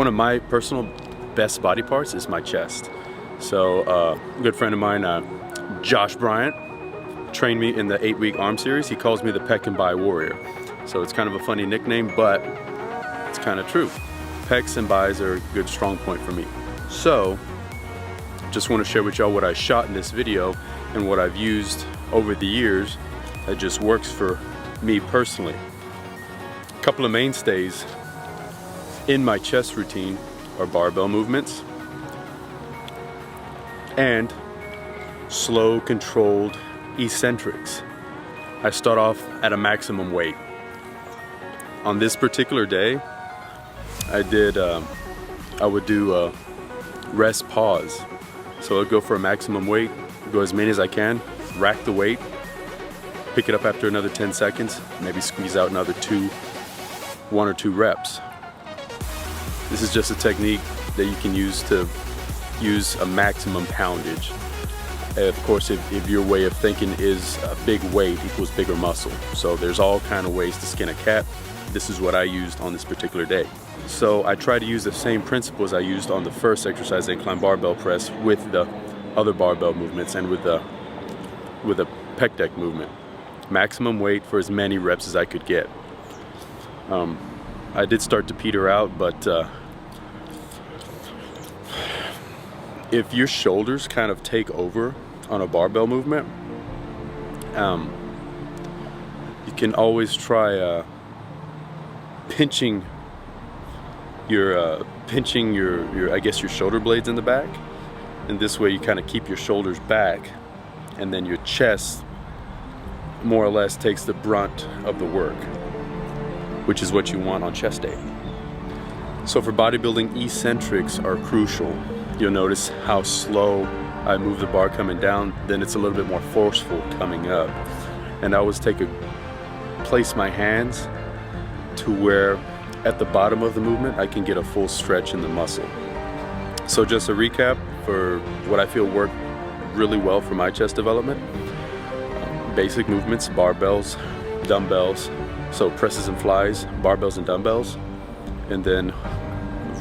One of my personal best body parts is my chest. So a good friend of mine, Josh Bryant, trained me in the 8-week arm series. He calls me the pec and bi warrior. So it's kind of a funny nickname, but it's kind of true. Pecs and bis are a good strong point for me. So just want to share with y'all what I shot in this video and what I've used over the years that just works for me personally. A couple of mainstays in my chest routine are barbell movements and slow controlled eccentrics. I start off at a maximum weight. On this particular day, I would do rest pause. So I'd go for a maximum weight, go as many as I can, rack the weight, pick it up after another 10 seconds, maybe squeeze out another 1 or 2 reps. This is just a technique that you can use to use a maximum poundage. Of course, if your way of thinking is a big weight equals bigger muscle. So there's all kind of ways to skin a cat. This is what I used on this particular day. So I try to use the same principles I used on the first exercise, incline barbell press, with the other barbell movements and with a pec deck movement. Maximum weight for as many reps as I could get. I did start to peter out, but if your shoulders kind of take over on a barbell movement, you can always try pinching your I guess your shoulder blades in the back, and this way you kind of keep your shoulders back, and then your chest more or less takes the brunt of the work, which is what you want on chest day. So for bodybuilding, eccentrics are crucial. You'll notice how slow I move the bar coming down, then it's a little bit more forceful coming up. And I always place my hands to where at the bottom of the movement I can get a full stretch in the muscle. So just a recap for what I feel worked really well for my chest development. Basic movements, barbells, dumbbells, so presses and flies, barbells and dumbbells, and then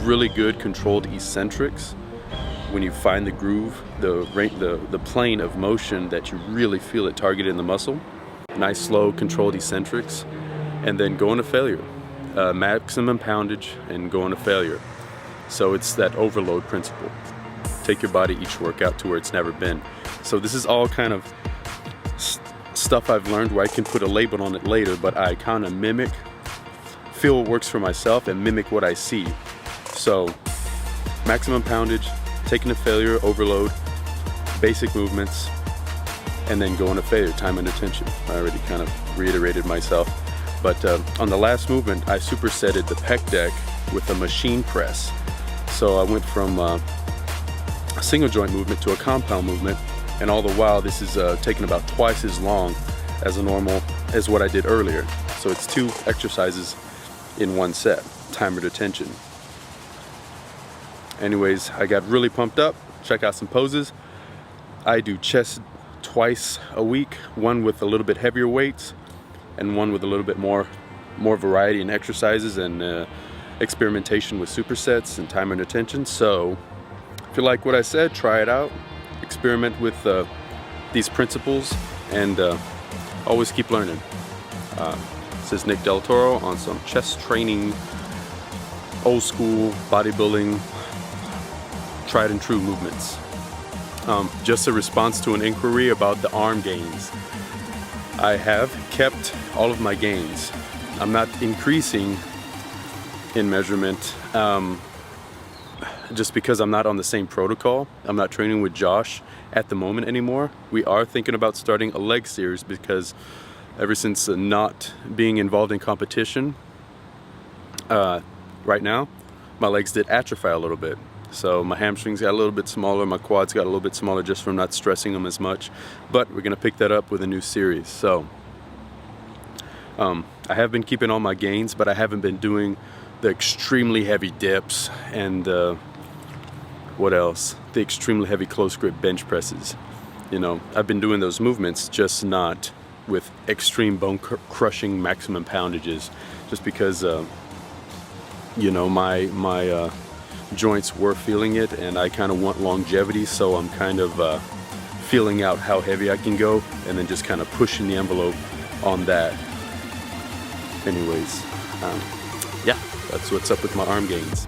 really good controlled eccentrics. When you find the groove, the plane of motion that you really feel it targeted in the muscle, nice slow controlled eccentrics, and then go into failure. Maximum poundage and go into failure. So it's that overload principle. Take your body each workout to where it's never been. So this is all kind of stuff I've learned where I can put a label on it later, but I kind of feel what works for myself and mimic what I see. So maximum poundage, taking to failure, overload, basic movements, and then go into failure, time and attention. I already kind of reiterated myself. But on the last movement, I supersetted the pec deck with a machine press. So I went from a single joint movement to a compound movement, and all the while this is taking about twice as long as what I did earlier. So it's 2 exercises in 1 set, timed attention. Anyways, I got really pumped up. Check out some poses. I do chest twice a week, one with a little bit heavier weights and one with a little bit more variety in exercises and experimentation with supersets and time and attention. So if you like what I said, try it out, experiment with these principles, and always keep learning. This is Nick Del Toro on some chest training, old school bodybuilding, tried and true movements. Just a response to an inquiry about the arm gains. I have kept all of my gains. I'm not increasing in measurement just because I'm not on the same protocol. I'm not training with Josh at the moment anymore. We are thinking about starting a leg series because ever since not being involved in competition right now, my legs did atrophy a little bit. So my hamstrings got a little bit smaller, my quads got a little bit smaller just from not stressing them as much. But we're gonna pick that up with a new series. So I have been keeping all my gains, but I haven't been doing the extremely heavy dips and what else? The extremely heavy close grip bench presses. You know, I've been doing those movements, just not with extreme bone crushing maximum poundages, just because you know, my joints were feeling it, and I kind of want longevity, so I'm kind of feeling out how heavy I can go and then just kind of pushing the envelope on that. Anyways, yeah, that's what's up with my arm gains.